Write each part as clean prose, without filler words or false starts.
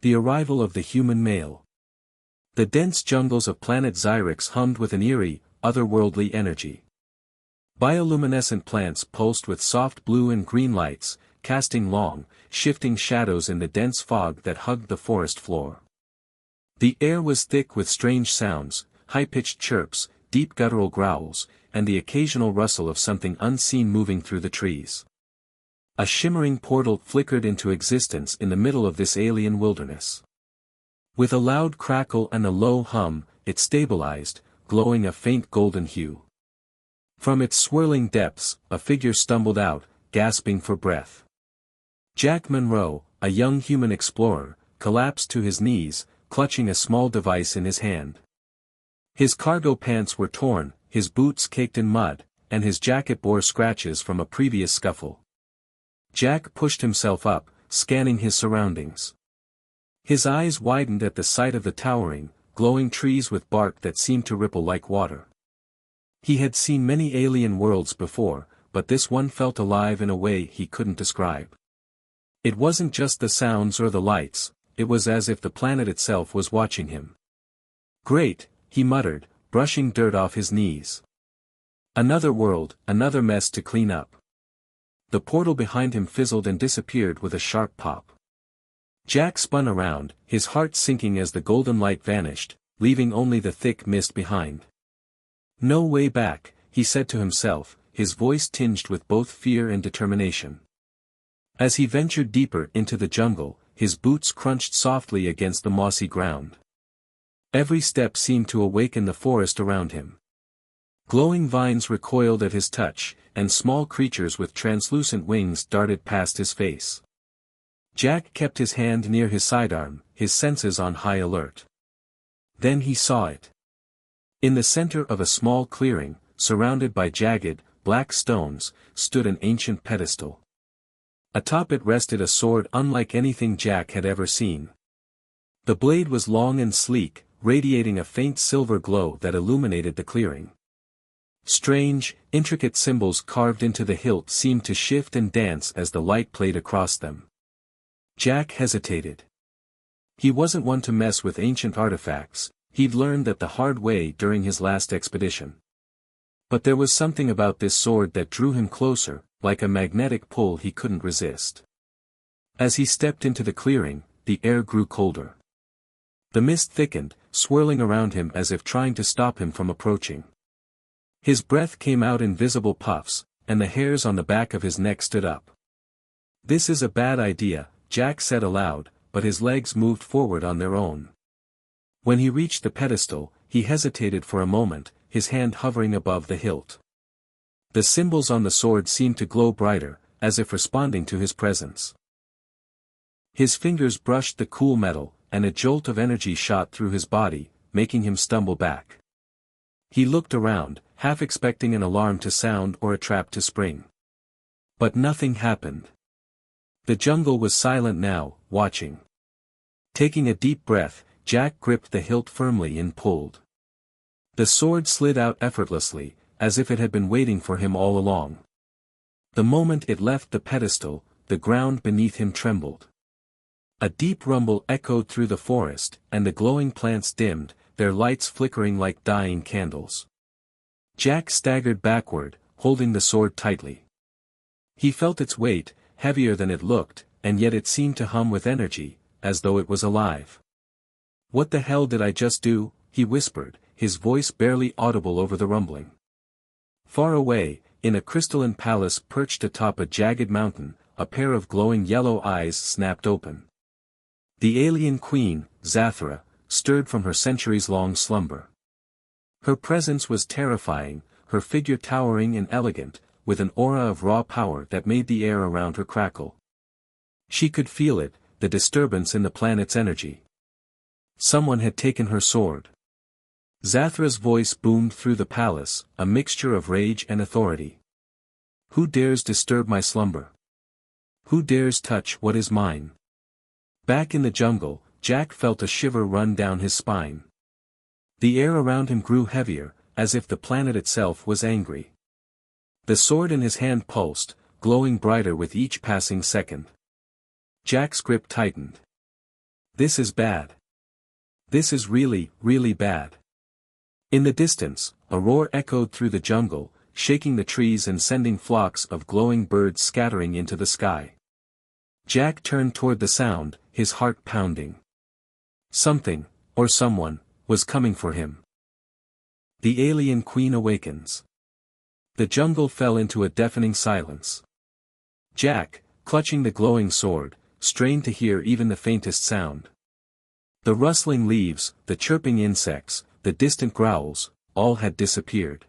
The arrival of the human male. The dense jungles of planet Xyrix hummed with an eerie, otherworldly energy. Bioluminescent plants pulsed with soft blue and green lights, casting long, shifting shadows in the dense fog that hugged the forest floor. The air was thick with strange sounds, high-pitched chirps, deep guttural growls, and the occasional rustle of something unseen moving through the trees. A shimmering portal flickered into existence in the middle of this alien wilderness. With a loud crackle and a low hum, it stabilized, glowing a faint golden hue. From its swirling depths, a figure stumbled out, gasping for breath. Jack Monroe, a young human explorer, collapsed to his knees, clutching a small device in his hand. His cargo pants were torn, his boots caked in mud, and his jacket bore scratches from a previous scuffle. Jack pushed himself up, scanning his surroundings. His eyes widened at the sight of the towering, glowing trees with bark that seemed to ripple like water. He had seen many alien worlds before, but this one felt alive in a way he couldn't describe. It wasn't just the sounds or the lights, it was as if the planet itself was watching him. "Great," he muttered, brushing dirt off his knees. Another world, another mess to clean up. The portal behind him fizzled and disappeared with a sharp pop. Jack spun around, his heart sinking as the golden light vanished, leaving only the thick mist behind. "No way back," he said to himself, his voice tinged with both fear and determination. As he ventured deeper into the jungle, his boots crunched softly against the mossy ground. Every step seemed to awaken the forest around him. Glowing vines recoiled at his touch, and small creatures with translucent wings darted past his face. Jack kept his hand near his sidearm, his senses on high alert. Then he saw it. In the center of a small clearing, surrounded by jagged, black stones, stood an ancient pedestal. Atop it rested a sword unlike anything Jack had ever seen. The blade was long and sleek, radiating a faint silver glow that illuminated the clearing. Strange, intricate symbols carved into the hilt seemed to shift and dance as the light played across them. Jack hesitated. He wasn't one to mess with ancient artifacts, he'd learned that the hard way during his last expedition. But there was something about this sword that drew him closer, like a magnetic pull he couldn't resist. As he stepped into the clearing, the air grew colder. The mist thickened, swirling around him as if trying to stop him from approaching. His breath came out in visible puffs, and the hairs on the back of his neck stood up. "This is a bad idea," Jack said aloud, but his legs moved forward on their own. When he reached the pedestal, he hesitated for a moment, his hand hovering above the hilt. The symbols on the sword seemed to glow brighter, as if responding to his presence. His fingers brushed the cool metal, and a jolt of energy shot through his body, making him stumble back. He looked around, half expecting an alarm to sound or a trap to spring. But nothing happened. The jungle was silent now, watching. Taking a deep breath, Jack gripped the hilt firmly and pulled. The sword slid out effortlessly, as if it had been waiting for him all along. The moment it left the pedestal, the ground beneath him trembled. A deep rumble echoed through the forest, and the glowing plants dimmed, their lights flickering like dying candles. Jack staggered backward, holding the sword tightly. He felt its weight, heavier than it looked, and yet it seemed to hum with energy, as though it was alive. "What the hell did I just do?" he whispered, his voice barely audible over the rumbling. Far away, in a crystalline palace perched atop a jagged mountain, a pair of glowing yellow eyes snapped open. The alien queen, Zathra, stirred from her centuries-long slumber. Her presence was terrifying, her figure towering and elegant, with an aura of raw power that made the air around her crackle. She could feel it, the disturbance in the planet's energy. Someone had taken her sword. Zathra's voice boomed through the palace, a mixture of rage and authority. "Who dares disturb my slumber? Who dares touch what is mine?" Back in the jungle, Jack felt a shiver run down his spine. The air around him grew heavier, as if the planet itself was angry. The sword in his hand pulsed, glowing brighter with each passing second. Jack's grip tightened. This is bad. This is really, really bad. In the distance, a roar echoed through the jungle, shaking the trees and sending flocks of glowing birds scattering into the sky. Jack turned toward the sound, his heart pounding. Something, or someone, was coming for him. The alien queen awakens. The jungle fell into a deafening silence. Jack, clutching the glowing sword, strained to hear even the faintest sound. The rustling leaves, the chirping insects, the distant growls, all had disappeared.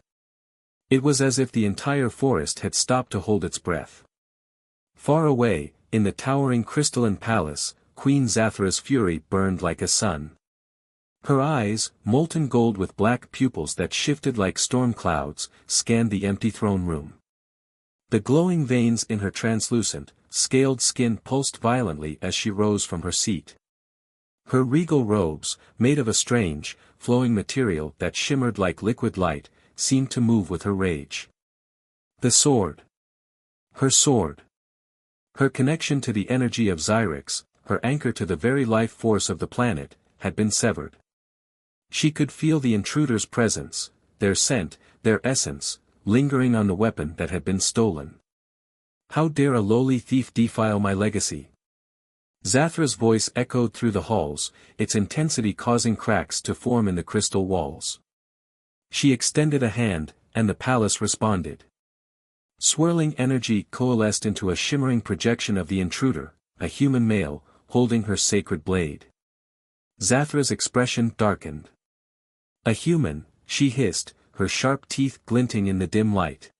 It was as if the entire forest had stopped to hold its breath. Far away, in the towering crystalline palace, Queen Zathra's fury burned like a sun. Her eyes, molten gold with black pupils that shifted like storm clouds, scanned the empty throne room. The glowing veins in her translucent, scaled skin pulsed violently as she rose from her seat. Her regal robes, made of a strange, flowing material that shimmered like liquid light, seemed to move with her rage. The sword. Her sword. Her connection to the energy of Zyrex, her anchor to the very life force of the planet, had been severed. She could feel the intruder's presence, their scent, their essence, lingering on the weapon that had been stolen. How dare a lowly thief defile my legacy? Zathra's voice echoed through the halls, its intensity causing cracks to form in the crystal walls. She extended a hand, and the palace responded. Swirling energy coalesced into a shimmering projection of the intruder, a human male, holding her sacred blade. Zathra's expression darkened. A human, she hissed, her sharp teeth glinting in the dim light.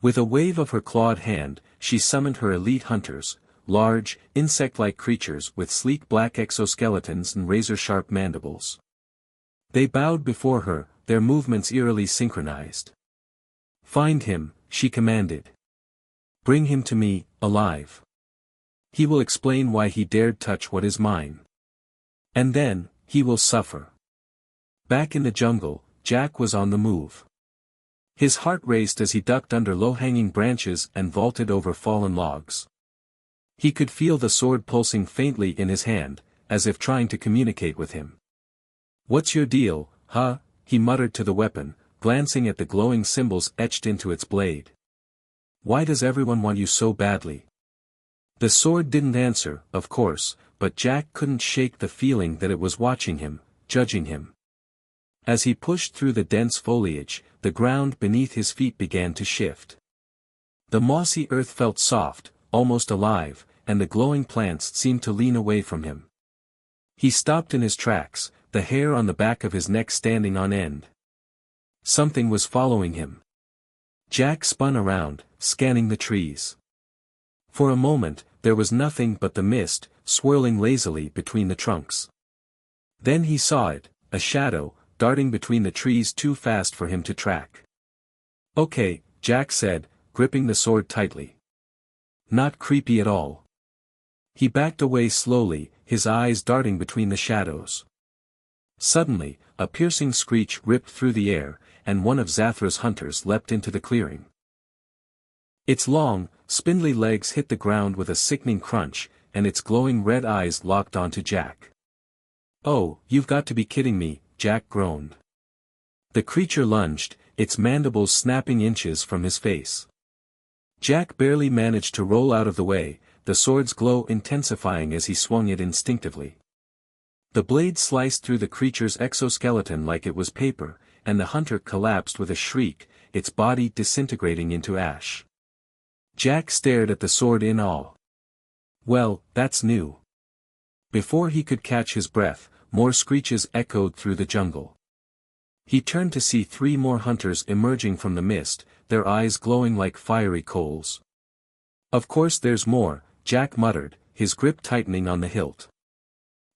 With a wave of her clawed hand, she summoned her elite hunters, large, insect-like creatures with sleek black exoskeletons and razor-sharp mandibles. They bowed before her, their movements eerily synchronized. "Find him," she commanded. "Bring him to me, alive. He will explain why he dared touch what is mine. And then, he will suffer." Back in the jungle, Jack was on the move. His heart raced as he ducked under low-hanging branches and vaulted over fallen logs. He could feel the sword pulsing faintly in his hand, as if trying to communicate with him. "What's your deal, huh?" he muttered to the weapon, glancing at the glowing symbols etched into its blade. "Why does everyone want you so badly?" The sword didn't answer, of course, but Jack couldn't shake the feeling that it was watching him, judging him. As he pushed through the dense foliage, the ground beneath his feet began to shift. The mossy earth felt soft, almost alive, and the glowing plants seemed to lean away from him. He stopped in his tracks, the hair on the back of his neck standing on end. Something was following him. Jack spun around, scanning the trees. For a moment, there was nothing but the mist, swirling lazily between the trunks. Then he saw it, a shadow, darting between the trees too fast for him to track. "Okay," Jack said, gripping the sword tightly. "Not creepy at all." He backed away slowly, his eyes darting between the shadows. Suddenly, a piercing screech ripped through the air, and one of Zathra's hunters leapt into the clearing. Its long, spindly legs hit the ground with a sickening crunch, and its glowing red eyes locked onto Jack. "Oh, you've got to be kidding me," Jack groaned. The creature lunged, its mandibles snapping inches from his face. Jack barely managed to roll out of the way, the sword's glow intensifying as he swung it instinctively. The blade sliced through the creature's exoskeleton like it was paper, and the hunter collapsed with a shriek, its body disintegrating into ash. Jack stared at the sword in awe. "Well, that's new." Before he could catch his breath, more screeches echoed through the jungle. He turned to see 3 more hunters emerging from the mist, their eyes glowing like fiery coals. "Of course there's more," Jack muttered, his grip tightening on the hilt.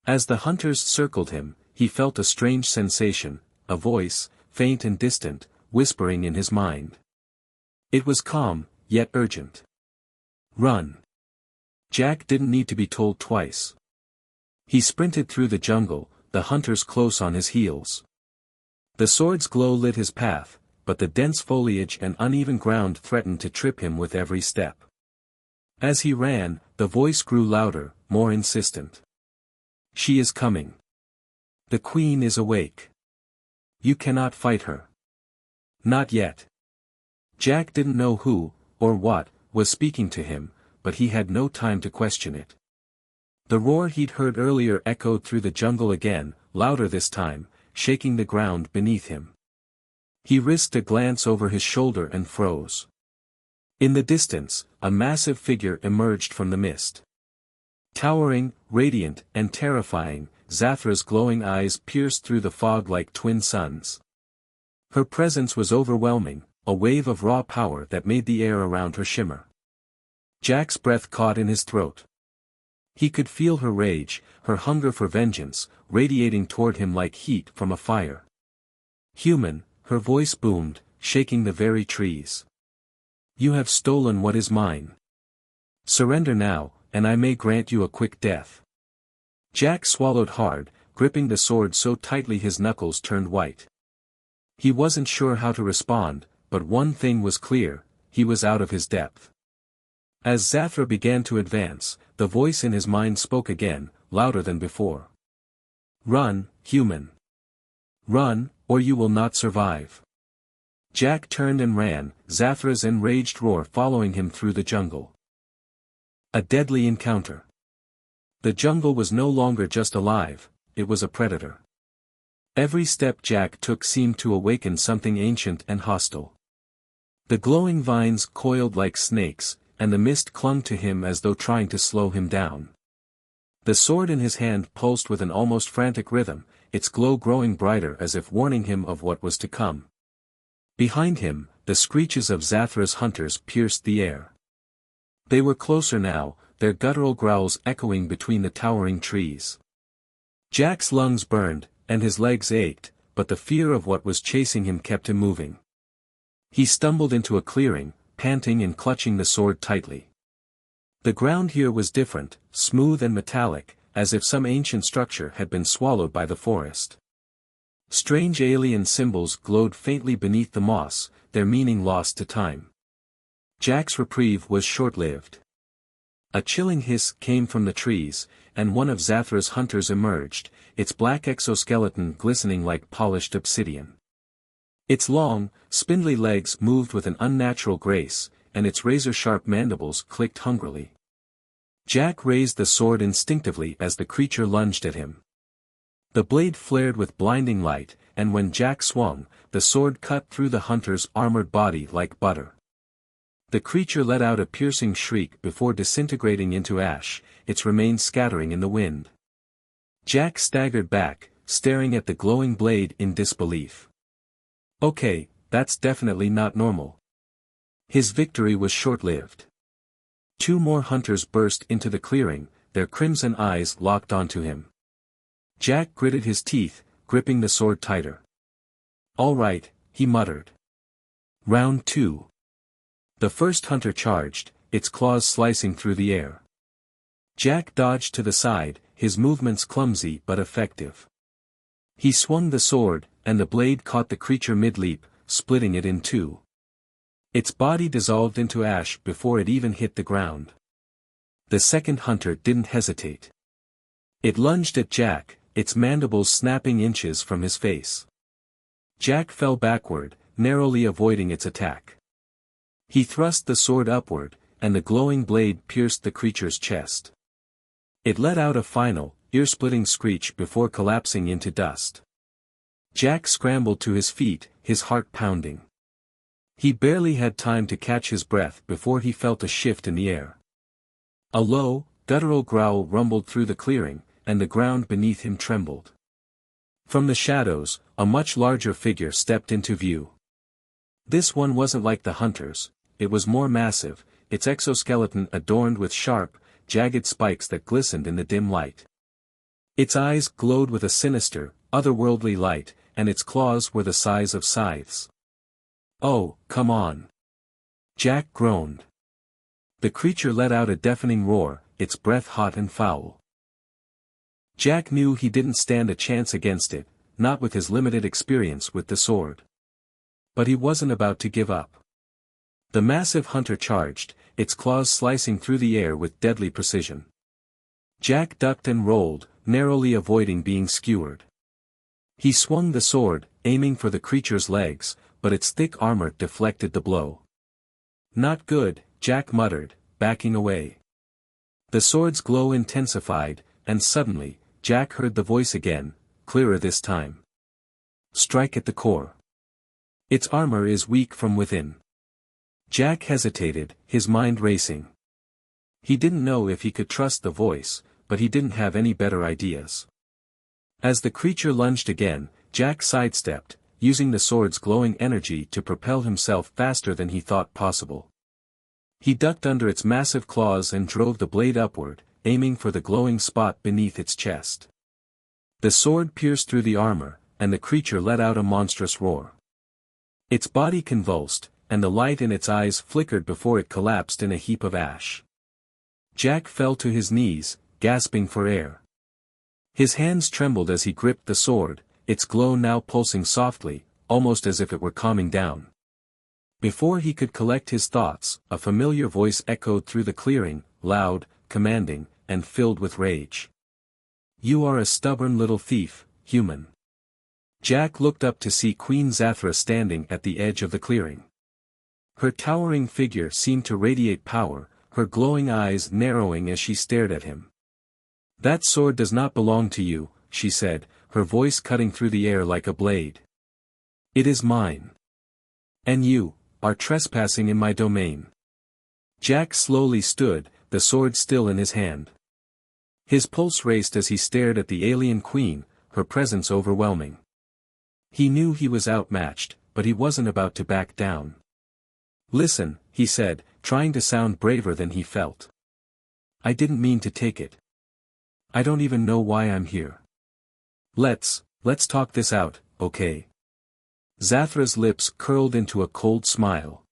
As the hunters circled him, he felt a strange sensation, a voice, faint and distant, whispering in his mind. It was calm, yet urgent. "Run." Jack didn't need to be told twice. He sprinted through the jungle, the hunters close on his heels. The sword's glow lit his path, but the dense foliage and uneven ground threatened to trip him with every step. As he ran, the voice grew louder, more insistent. She is coming. The queen is awake. You cannot fight her. Not yet. Jack didn't know who, or what, was speaking to him, but he had no time to question it. The roar he'd heard earlier echoed through the jungle again, louder this time, shaking the ground beneath him. He risked a glance over his shoulder and froze. In the distance, a massive figure emerged from the mist. Towering, radiant, and terrifying, Zathra's glowing eyes pierced through the fog like twin suns. Her presence was overwhelming, a wave of raw power that made the air around her shimmer. Jack's breath caught in his throat. He could feel her rage, her hunger for vengeance, radiating toward him like heat from a fire. Human, her voice boomed, shaking the very trees. You have stolen what is mine. Surrender now, and I may grant you a quick death. Jack swallowed hard, gripping the sword so tightly his knuckles turned white. He wasn't sure how to respond, but one thing was clear, he was out of his depth. As Zathra began to advance, the voice in his mind spoke again, louder than before. Run, human. Run, or you will not survive. Jack turned and ran, Zathra's enraged roar following him through the jungle. A deadly encounter. The jungle was no longer just alive, it was a predator. Every step Jack took seemed to awaken something ancient and hostile. The glowing vines coiled like snakes, and the mist clung to him as though trying to slow him down. The sword in his hand pulsed with an almost frantic rhythm, its glow growing brighter as if warning him of what was to come. Behind him, the screeches of Zathra's hunters pierced the air. They were closer now, their guttural growls echoing between the towering trees. Jack's lungs burned, and his legs ached, but the fear of what was chasing him kept him moving. He stumbled into a clearing, panting and clutching the sword tightly. The ground here was different, smooth and metallic, as if some ancient structure had been swallowed by the forest. Strange alien symbols glowed faintly beneath the moss, their meaning lost to time. Jack's reprieve was short-lived. A chilling hiss came from the trees, and one of Zathra's hunters emerged, its black exoskeleton glistening like polished obsidian. Its long, spindly legs moved with an unnatural grace, and its razor-sharp mandibles clicked hungrily. Jack raised the sword instinctively as the creature lunged at him. The blade flared with blinding light, and when Jack swung, the sword cut through the hunter's armored body like butter. The creature let out a piercing shriek before disintegrating into ash, its remains scattering in the wind. Jack staggered back, staring at the glowing blade in disbelief. Okay, that's definitely not normal. His victory was short-lived. Two more hunters burst into the clearing, their crimson eyes locked onto him. Jack gritted his teeth, gripping the sword tighter. All right, he muttered. Round 2. The first hunter charged, its claws slicing through the air. Jack dodged to the side, his movements clumsy but effective. He swung the sword, and the blade caught the creature mid-leap, splitting it in two. Its body dissolved into ash before it even hit the ground. The second hunter didn't hesitate. It lunged at Jack, its mandibles snapping inches from his face. Jack fell backward, narrowly avoiding its attack. He thrust the sword upward, and the glowing blade pierced the creature's chest. It let out a final, ear-splitting screech before collapsing into dust. Jack scrambled to his feet, his heart pounding. He barely had time to catch his breath before he felt a shift in the air. A low, guttural growl rumbled through the clearing, and the ground beneath him trembled. From the shadows, a much larger figure stepped into view. This one wasn't like the hunters, it was more massive, its exoskeleton adorned with sharp, jagged spikes that glistened in the dim light. Its eyes glowed with a sinister, otherworldly light, and its claws were the size of scythes. Oh, come on! Jack groaned. The creature let out a deafening roar, its breath hot and foul. Jack knew he didn't stand a chance against it, not with his limited experience with the sword. But he wasn't about to give up. The massive hunter charged, its claws slicing through the air with deadly precision. Jack ducked and rolled, narrowly avoiding being skewered. He swung the sword, aiming for the creature's legs, but its thick armor deflected the blow. "Not good," Jack muttered, backing away. The sword's glow intensified, and suddenly, Jack heard the voice again, clearer this time. "Strike at the core. Its armor is weak from within." Jack hesitated, his mind racing. He didn't know if he could trust the voice, but he didn't have any better ideas. As the creature lunged again, Jack sidestepped, using the sword's glowing energy to propel himself faster than he thought possible. He ducked under its massive claws and drove the blade upward, aiming for the glowing spot beneath its chest. The sword pierced through the armor, and the creature let out a monstrous roar. Its body convulsed, and the light in its eyes flickered before it collapsed in a heap of ash. Jack fell to his knees, gasping for air. His hands trembled as he gripped the sword, its glow now pulsing softly, almost as if it were calming down. Before he could collect his thoughts, a familiar voice echoed through the clearing, loud, commanding, and filled with rage. "You are a stubborn little thief, human." Jack looked up to see Queen Zathra standing at the edge of the clearing. Her towering figure seemed to radiate power, her glowing eyes narrowing as she stared at him. "That sword does not belong to you," she said, her voice cutting through the air like a blade. "It is mine. And you are trespassing in my domain." Jack slowly stood, the sword still in his hand. His pulse raced as he stared at the alien queen, her presence overwhelming. He knew he was outmatched, but he wasn't about to back down. "Listen," he said, trying to sound braver than he felt. "I didn't mean to take it. I don't even know why I'm here. Let's talk this out, okay?" Zathra's lips curled into a cold smile.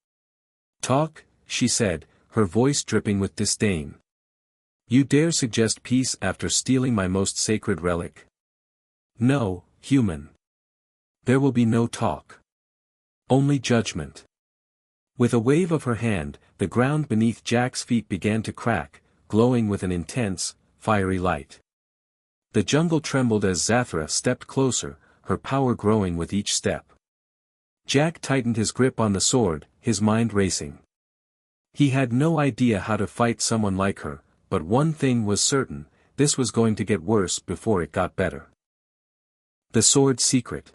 "Talk?" she said, her voice dripping with disdain. "You dare suggest peace after stealing my most sacred relic? No, human. There will be no talk. Only judgment." With a wave of her hand, the ground beneath Jack's feet began to crack, glowing with an intense, fiery light. The jungle trembled as Zathra stepped closer, her power growing with each step. Jack tightened his grip on the sword, his mind racing. He had no idea how to fight someone like her, but one thing was certain, this was going to get worse before it got better. The sword's secret.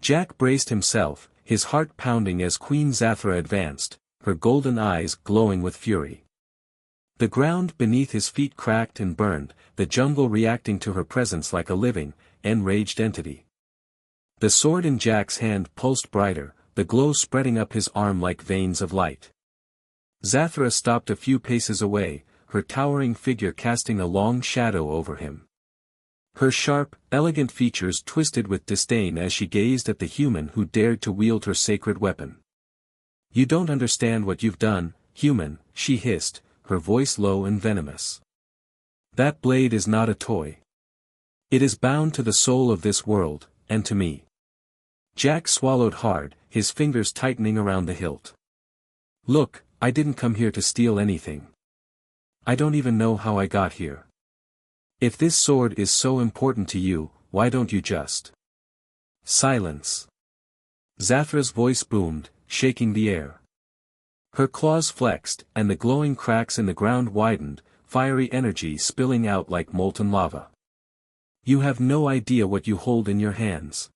Jack braced himself, his heart pounding as Queen Zathra advanced, her golden eyes glowing with fury. The ground beneath his feet cracked and burned, the jungle reacting to her presence like a living, enraged entity. The sword in Jack's hand pulsed brighter, the glow spreading up his arm like veins of light. Zathra stopped a few paces away, her towering figure casting a long shadow over him. Her sharp, elegant features twisted with disdain as she gazed at the human who dared to wield her sacred weapon. "You don't understand what you've done, human," she hissed, her voice low and venomous. "That blade is not a toy. It is bound to the soul of this world, and to me." Jack swallowed hard, his fingers tightening around the hilt. "Look, I didn't come here to steal anything. I don't even know how I got here. If this sword is so important to you, why don't you just—" "Silence." Zathra's voice boomed, shaking the air. Her claws flexed, and the glowing cracks in the ground widened, fiery energy spilling out like molten lava. "You have no idea what you hold in your hands.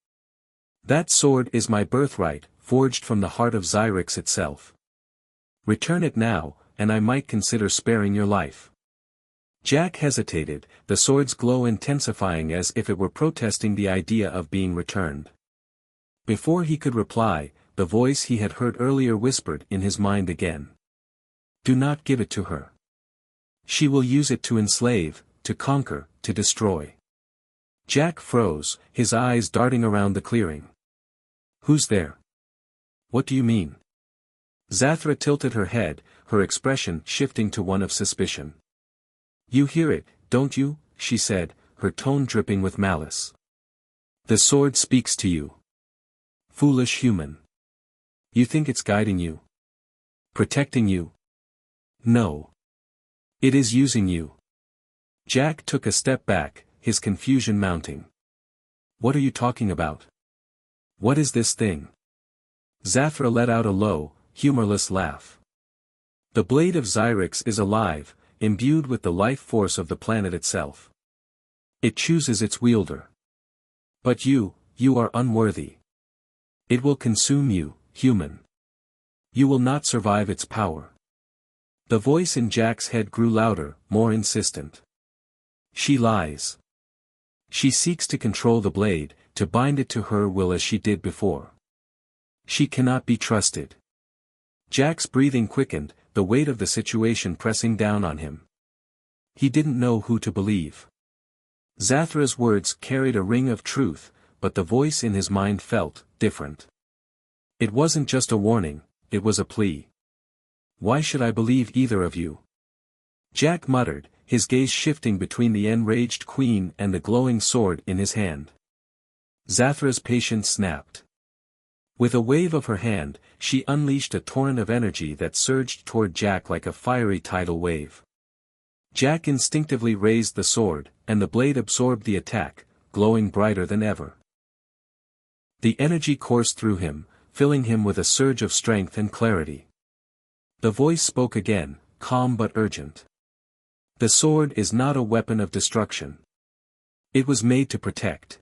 That sword is my birthright, forged from the heart of Xyrix itself. Return it now, and I might consider sparing your life." Jack hesitated, the sword's glow intensifying as if it were protesting the idea of being returned. Before he could reply, the voice he had heard earlier whispered in his mind again. "Do not give it to her. She will use it to enslave, to conquer, to destroy." Jack froze, his eyes darting around the clearing. "Who's there? What do you mean?" Zathra tilted her head, her expression shifting to one of suspicion. "You hear it, don't you?" she said, her tone dripping with malice. "The sword speaks to you. Foolish human. You think it's guiding you? Protecting you? No. It is using you." Jack took a step back, his confusion mounting. What are you talking about? What is this thing? Zathra let out a low, humorless laugh. The blade of Xyrix is alive, imbued with the life force of the planet itself. It chooses its wielder. But you are unworthy. It will consume you, human. You will not survive its power. The voice in Jack's head grew louder, more insistent. She lies. She seeks to control the blade, to bind it to her will as she did before. She cannot be trusted. Jack's breathing quickened, the weight of the situation pressing down on him. He didn't know who to believe. Zathra's words carried a ring of truth, but the voice in his mind felt different. It wasn't just a warning, it was a plea. Why should I believe either of you? Jack muttered, his gaze shifting between the enraged queen and the glowing sword in his hand. Zathra's patience snapped. With a wave of her hand, she unleashed a torrent of energy that surged toward Jack like a fiery tidal wave. Jack instinctively raised the sword, and the blade absorbed the attack, glowing brighter than ever. The energy coursed through him, filling him with a surge of strength and clarity. The voice spoke again, calm but urgent. The sword is not a weapon of destruction. It was made to protect.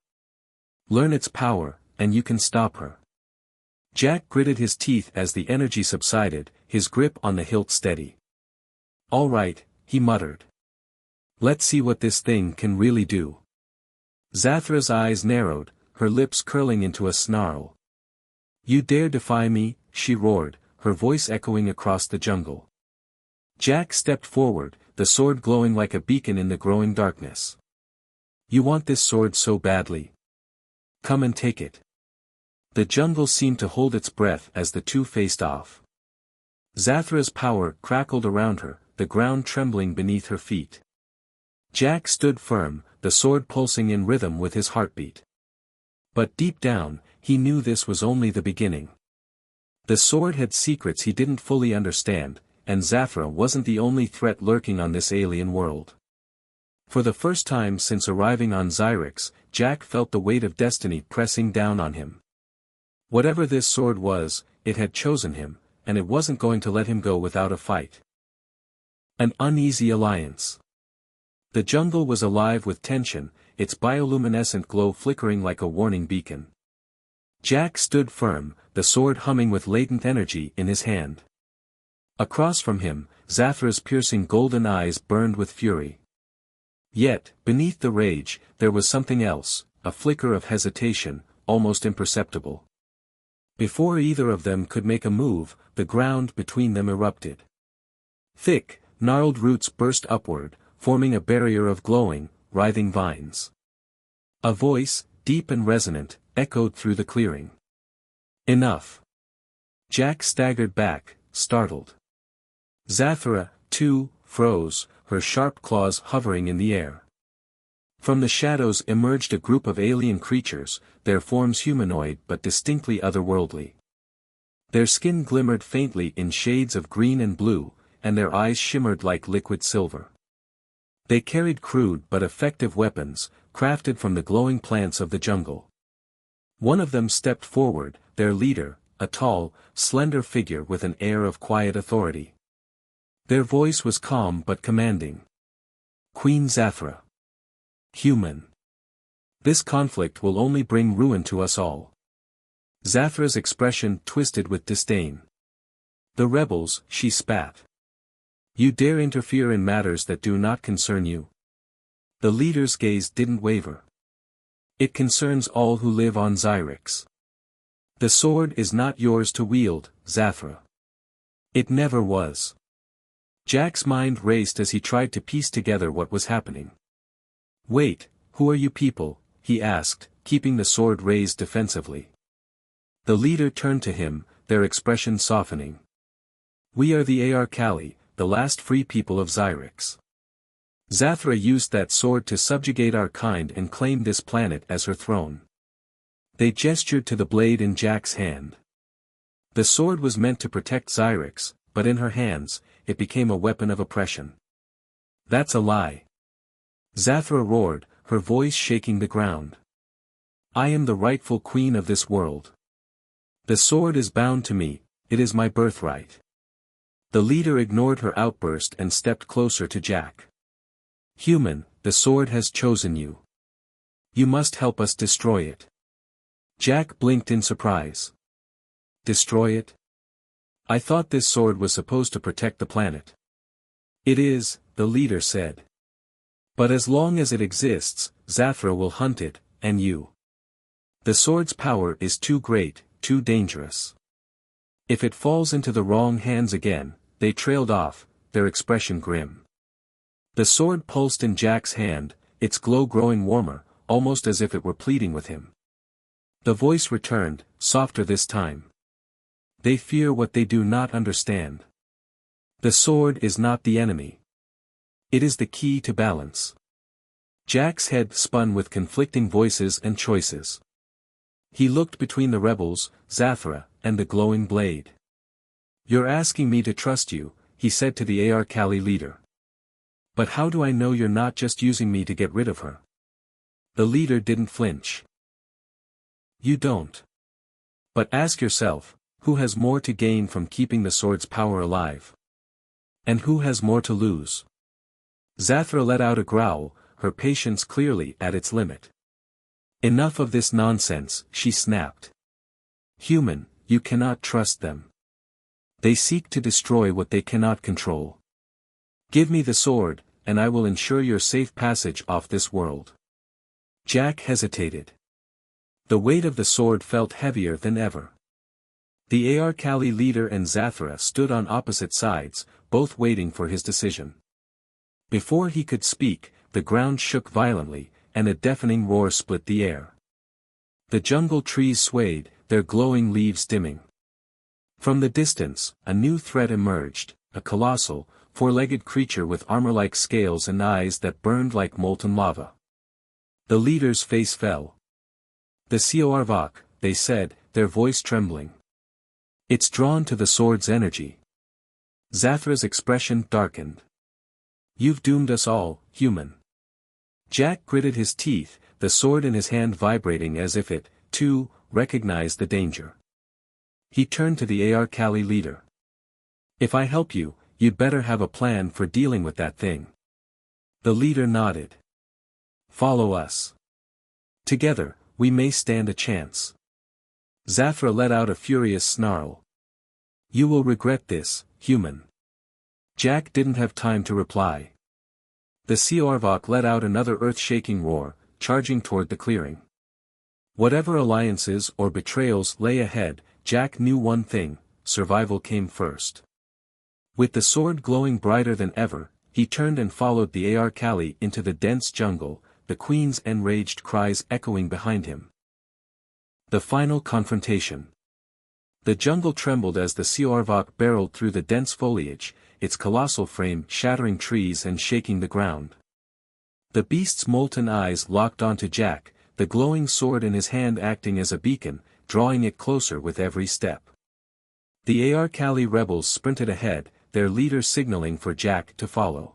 Learn its power, and you can stop her. Jack gritted his teeth as the energy subsided, his grip on the hilt steady. All right, he muttered. Let's see what this thing can really do. Zathra's eyes narrowed, her lips curling into a snarl. You dare defy me, she roared, her voice echoing across the jungle. Jack stepped forward, the sword glowing like a beacon in the growing darkness. You want this sword so badly? Come and take it. The jungle seemed to hold its breath as the two faced off. Zathra's power crackled around her, the ground trembling beneath her feet. Jack stood firm, the sword pulsing in rhythm with his heartbeat. But deep down, he knew this was only the beginning. The sword had secrets he didn't fully understand, and Zathra wasn't the only threat lurking on this alien world. For the first time since arriving on Xyrix, Jack felt the weight of destiny pressing down on him. Whatever this sword was, it had chosen him, and it wasn't going to let him go without a fight. An uneasy alliance. The jungle was alive with tension, its bioluminescent glow flickering like a warning beacon. Jack stood firm, the sword humming with latent energy in his hand. Across from him, Zathra's piercing golden eyes burned with fury. Yet, beneath the rage, there was something else, a flicker of hesitation, almost imperceptible. Before either of them could make a move, the ground between them erupted. Thick, gnarled roots burst upward, forming a barrier of glowing, writhing vines. A voice, deep and resonant, echoed through the clearing. Enough. Jack staggered back, startled. Zathra, too, froze, her sharp claws hovering in the air. From the shadows emerged a group of alien creatures, their forms humanoid but distinctly otherworldly. Their skin glimmered faintly in shades of green and blue, and their eyes shimmered like liquid silver. They carried crude but effective weapons, crafted from the glowing plants of the jungle. One of them stepped forward, their leader, a tall, slender figure with an air of quiet authority. Their voice was calm but commanding. Queen Zathra. Human. This conflict will only bring ruin to us all. Zathra's expression twisted with disdain. The rebels, she spat. You dare interfere in matters that do not concern you? The leader's gaze didn't waver. It concerns all who live on Xyrix. The sword is not yours to wield, Zathra. It never was. Jack's mind raced as he tried to piece together what was happening. Wait, who are you people? He asked, keeping the sword raised defensively. The leader turned to him, their expression softening. We are the Arkali, the last free people of Xyrix. Zathra used that sword to subjugate our kind and claim this planet as her throne. They gestured to the blade in Jack's hand. The sword was meant to protect Xyrix, but in her hands, it became a weapon of oppression. That's a lie. Zathra roared, her voice shaking the ground. I am the rightful queen of this world. The sword is bound to me, it is my birthright. The leader ignored her outburst and stepped closer to Jack. Human, the sword has chosen you. You must help us destroy it. Jack blinked in surprise. Destroy it? I thought this sword was supposed to protect the planet. It is, the leader said. But as long as it exists, Zathra will hunt it, and you. The sword's power is too great, too dangerous. If it falls into the wrong hands again, they trailed off, their expression grim. The sword pulsed in Jack's hand, its glow growing warmer, almost as if it were pleading with him. The voice returned, softer this time. They fear what they do not understand. The sword is not the enemy. It is the key to balance. Jack's head spun with conflicting voices and choices. He looked between the rebels, Zathra, and the glowing blade. You're asking me to trust you, he said to the Arcali leader. But how do I know you're not just using me to get rid of her? The leader didn't flinch. You don't. But ask yourself, who has more to gain from keeping the sword's power alive? And who has more to lose? Zathra let out a growl, her patience clearly at its limit. Enough of this nonsense, she snapped. Human, you cannot trust them. They seek to destroy what they cannot control. Give me the sword, and I will ensure your safe passage off this world. Jack hesitated. The weight of the sword felt heavier than ever. The Arcali leader and Zathra stood on opposite sides, both waiting for his decision. Before he could speak, the ground shook violently, and a deafening roar split the air. The jungle trees swayed, their glowing leaves dimming. From the distance, a new threat emerged, a colossal, four-legged creature with armor-like scales and eyes that burned like molten lava. The leader's face fell. The Siorvok, they said, their voice trembling. It's drawn to the sword's energy. Zathra's expression darkened. You've doomed us all, human. Jack gritted his teeth, the sword in his hand vibrating as if it, too, recognized the danger. He turned to the Arcali leader. If I help you, you'd better have a plan for dealing with that thing. The leader nodded. Follow us. Together, we may stand a chance. Zathra let out a furious snarl. You will regret this, human. Jack didn't have time to reply. The Siorvok let out another earth-shaking roar, charging toward the clearing. Whatever alliances or betrayals lay ahead, Jack knew one thing, survival came first. With the sword glowing brighter than ever, he turned and followed the Arcali into the dense jungle, the queen's enraged cries echoing behind him. The final confrontation. The jungle trembled as the Siorvok barreled through the dense foliage, its colossal frame shattering trees and shaking the ground. The beast's molten eyes locked onto Jack, the glowing sword in his hand acting as a beacon, drawing it closer with every step. The Arcali rebels sprinted ahead, their leader signaling for Jack to follow.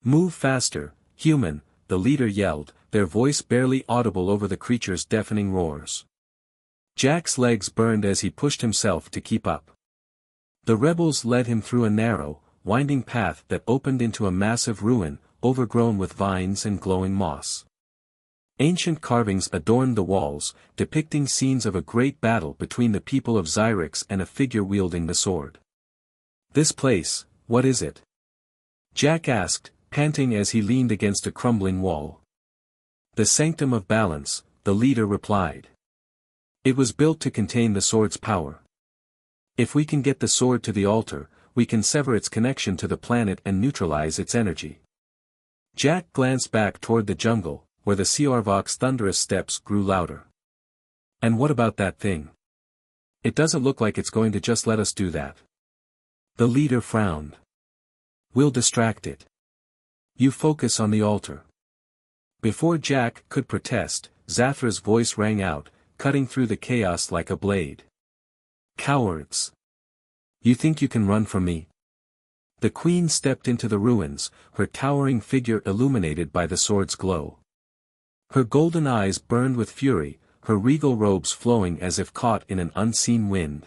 Move faster, human, the leader yelled, their voice barely audible over the creature's deafening roars. Jack's legs burned as he pushed himself to keep up. The rebels led him through a narrow, winding path that opened into a massive ruin, overgrown with vines and glowing moss. Ancient carvings adorned the walls, depicting scenes of a great battle between the people of Xyrix and a figure wielding the sword. This place, what is it? Jack asked, panting as he leaned against a crumbling wall. The Sanctum of Balance, the leader replied. It was built to contain the sword's power. If we can get the sword to the altar, we can sever its connection to the planet and neutralize its energy. Jack glanced back toward the jungle, where the Siorvok's thunderous steps grew louder. And what about that thing? It doesn't look like it's going to just let us do that. The leader frowned. We'll distract it. You focus on the altar. Before Jack could protest, Zathra's voice rang out, cutting through the chaos like a blade. Cowards! You think you can run from me? The queen stepped into the ruins, her towering figure illuminated by the sword's glow. Her golden eyes burned with fury, her regal robes flowing as if caught in an unseen wind.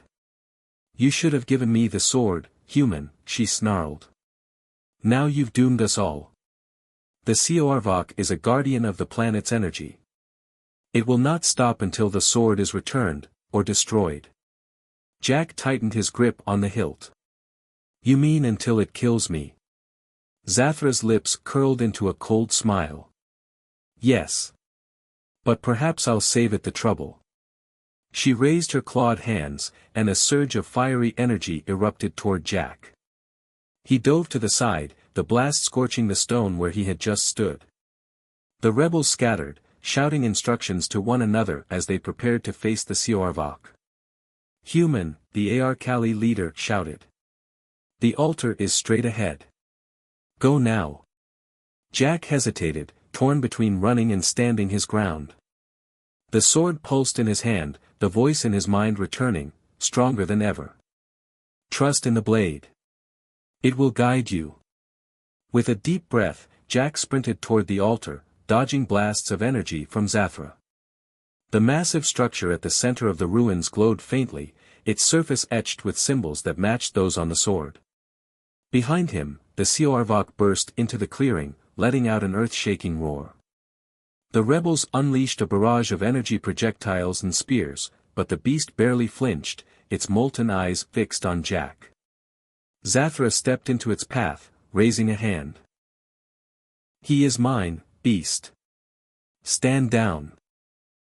"You should have given me the sword, human," she snarled. "Now you've doomed us all. The Siorvok is a guardian of the planet's energy. It will not stop until the sword is returned, or destroyed." Jack tightened his grip on the hilt. "You mean until it kills me?" Zathra's lips curled into a cold smile. "Yes. But perhaps I'll save it the trouble." She raised her clawed hands, and a surge of fiery energy erupted toward Jack. He dove to the side, the blast scorching the stone where he had just stood. The rebels scattered, shouting instructions to one another as they prepared to face the Siorvok. "Human," the Arkali leader shouted. "The altar is straight ahead. Go now." Jack hesitated, torn between running and standing his ground. The sword pulsed in his hand, the voice in his mind returning, stronger than ever. "Trust in the blade. It will guide you." With a deep breath, Jack sprinted toward the altar, dodging blasts of energy from Zathra. The massive structure at the center of the ruins glowed faintly, its surface etched with symbols that matched those on the sword. Behind him, the Siorvok burst into the clearing, letting out an earth-shaking roar. The rebels unleashed a barrage of energy projectiles and spears, but the beast barely flinched, its molten eyes fixed on Jack. Zathra stepped into its path, raising a hand. "He is mine, beast. Stand down."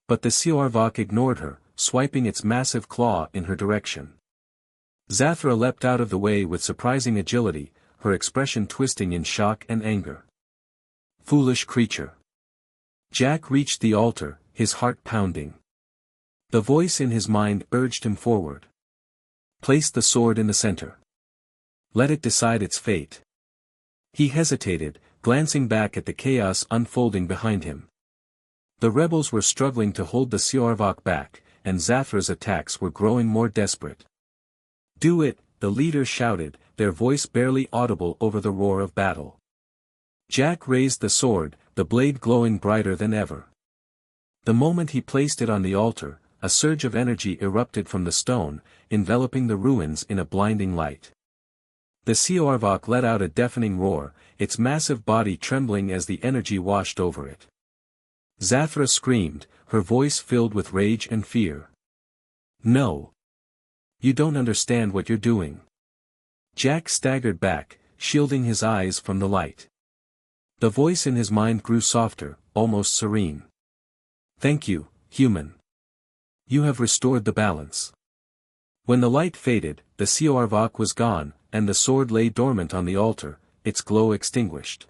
But the Siorvok ignored her, swiping its massive claw in her direction. Zathra leapt out of the way with surprising agility, her expression twisting in shock and anger. "Foolish creature." Jack reached the altar, his heart pounding. The voice in his mind urged him forward. "Place the sword in the center. Let it decide its fate." He hesitated, glancing back at the chaos unfolding behind him. The rebels were struggling to hold the Siorvok back, and Zathra's attacks were growing more desperate. "Do it," the leader shouted, their voice barely audible over the roar of battle. Jack raised the sword, the blade glowing brighter than ever. The moment he placed it on the altar, a surge of energy erupted from the stone, enveloping the ruins in a blinding light. The Siorvok let out a deafening roar, its massive body trembling as the energy washed over it. Zathra screamed, her voice filled with rage and fear. "No. You don't understand what you're doing." Jack staggered back, shielding his eyes from the light. The voice in his mind grew softer, almost serene. "Thank you, human. You have restored the balance." When the light faded, the Siorvok was gone, and the sword lay dormant on the altar, its glow extinguished.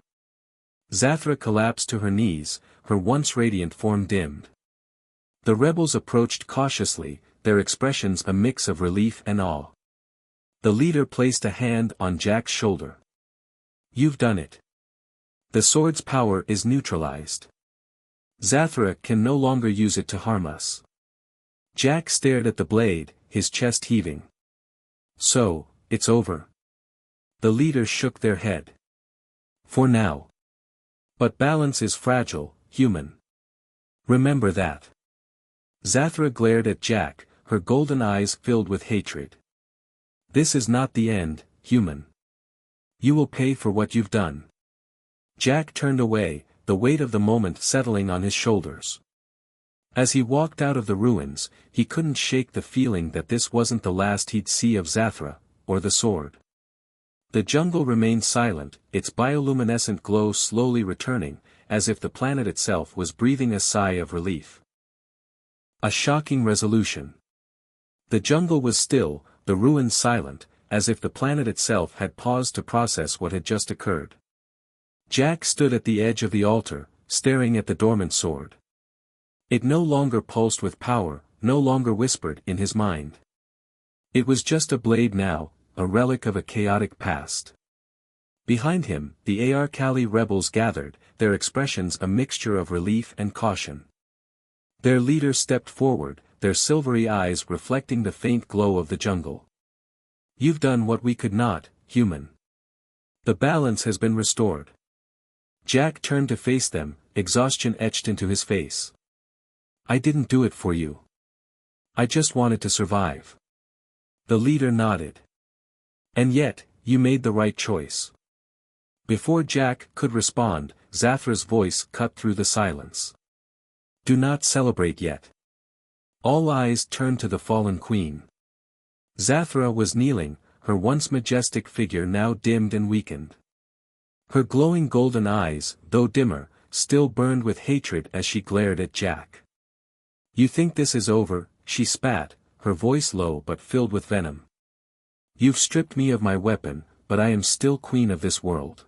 Zathra collapsed to her knees, her once radiant form dimmed. The rebels approached cautiously, their expressions a mix of relief and awe. The leader placed a hand on Jack's shoulder. "You've done it. The sword's power is neutralized. Zathra can no longer use it to harm us." Jack stared at the blade, his chest heaving. "So, it's over." The leaders shook their head. "For now. But balance is fragile, human. Remember that." Zathra glared at Jack, her golden eyes filled with hatred. "This is not the end, human. You will pay for what you've done." Jack turned away, the weight of the moment settling on his shoulders. As he walked out of the ruins, he couldn't shake the feeling that this wasn't the last he'd see of Zathra, or the sword. The jungle remained silent, its bioluminescent glow slowly returning, as if the planet itself was breathing a sigh of relief. A shocking resolution. The jungle was still, the ruins silent, as if the planet itself had paused to process what had just occurred. Jack stood at the edge of the altar, staring at the dormant sword. It no longer pulsed with power, no longer whispered in his mind. It was just a blade now, a relic of a chaotic past. Behind him, the Arkali rebels gathered, their expressions a mixture of relief and caution. Their leader stepped forward, their silvery eyes reflecting the faint glow of the jungle. "You've done what we could not, human. The balance has been restored." Jack turned to face them, exhaustion etched into his face. I didn't do it for you. I just wanted to survive. The leader nodded. And yet, you made the right choice. Before Jack could respond, Zathra's voice cut through the silence. Do not celebrate yet. All eyes turned to the fallen queen. Zathra was kneeling, her once majestic figure now dimmed and weakened. Her glowing golden eyes, though dimmer, still burned with hatred as she glared at Jack. You think this is over, she spat, her voice low but filled with venom. You've stripped me of my weapon, but I am still queen of this world.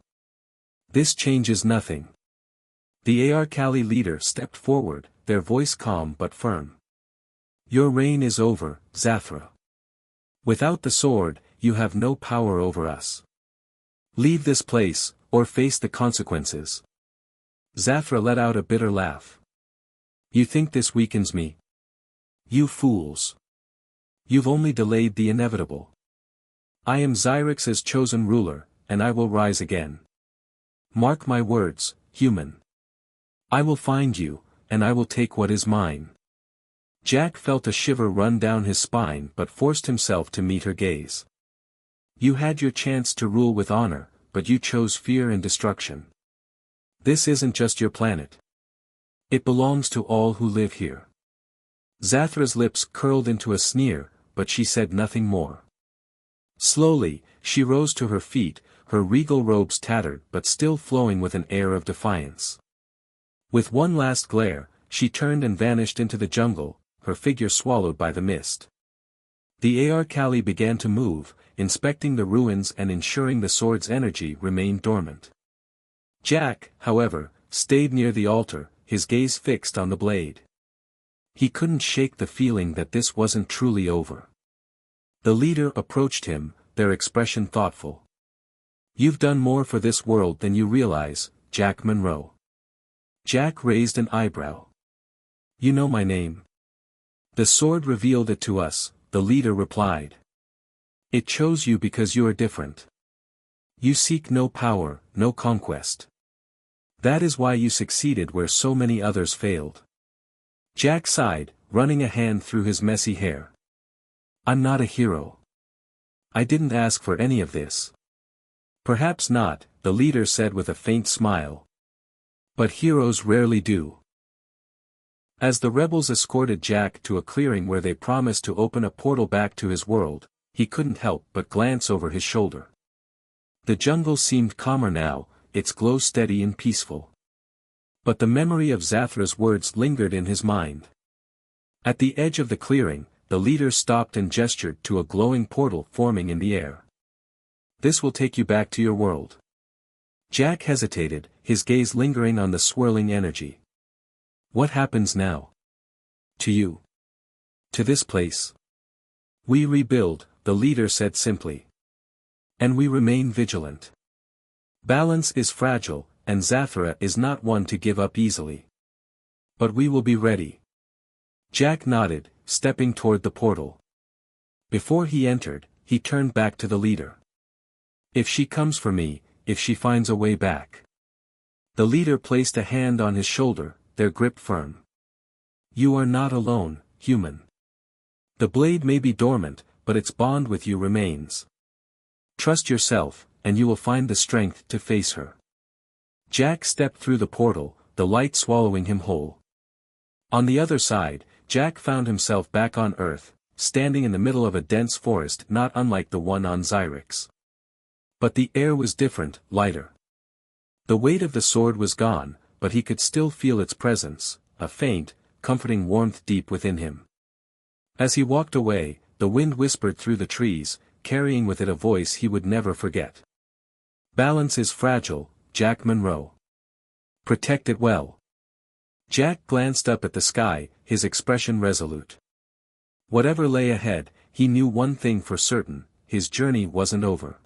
This changes nothing. The Arkali leader stepped forward, their voice calm but firm. Your reign is over, Zathra. Without the sword, you have no power over us. Leave this place, or face the consequences. Zathra let out a bitter laugh. You think this weakens me? You fools. You've only delayed the inevitable. I am Xyrix's chosen ruler, and I will rise again. Mark my words, human. I will find you, and I will take what is mine. Jack felt a shiver run down his spine but forced himself to meet her gaze. You had your chance to rule with honor, but you chose fear and destruction. This isn't just your planet. It belongs to all who live here. Zathra's lips curled into a sneer, but she said nothing more. Slowly, she rose to her feet, her regal robes tattered but still flowing with an air of defiance. With one last glare, she turned and vanished into the jungle, her figure swallowed by the mist. The Arkali began to move, inspecting the ruins and ensuring the sword's energy remained dormant. Jack, however, stayed near the altar, his gaze fixed on the blade. He couldn't shake the feeling that this wasn't truly over. The leader approached him, their expression thoughtful. You've done more for this world than you realize, Jack Monroe. Jack raised an eyebrow. You know my name? The sword revealed it to us, the leader replied. It chose you because you are different. You seek no power, no conquest. That is why you succeeded where so many others failed. Jack sighed, running a hand through his messy hair. I'm not a hero. I didn't ask for any of this. Perhaps not, the leader said with a faint smile. But heroes rarely do. As the rebels escorted Jack to a clearing where they promised to open a portal back to his world, he couldn't help but glance over his shoulder. The jungle seemed calmer now, its glow steady and peaceful. But the memory of Zathra's words lingered in his mind. At the edge of the clearing, the leader stopped and gestured to a glowing portal forming in the air. This will take you back to your world. Jack hesitated, his gaze lingering on the swirling energy. What happens now? To you? To this place? We rebuild, the leader said simply. And we remain vigilant. Balance is fragile, and Zathra is not one to give up easily. But we will be ready. Jack nodded, stepping toward the portal. Before he entered, he turned back to the leader. If she comes for me, if she finds a way back. The leader placed a hand on his shoulder, their grip firm. You are not alone, human. The blade may be dormant, but its bond with you remains. Trust yourself, and you will find the strength to face her. Jack stepped through the portal, the light swallowing him whole. On the other side, Jack found himself back on Earth, standing in the middle of a dense forest not unlike the one on Xyrix. But the air was different, lighter. The weight of the sword was gone, but he could still feel its presence, a faint, comforting warmth deep within him. As he walked away, the wind whispered through the trees, carrying with it a voice he would never forget. Balance is fragile, Jack Monroe. Protect it well. Jack glanced up at the sky, his expression resolute. Whatever lay ahead, he knew one thing for certain, his journey wasn't over.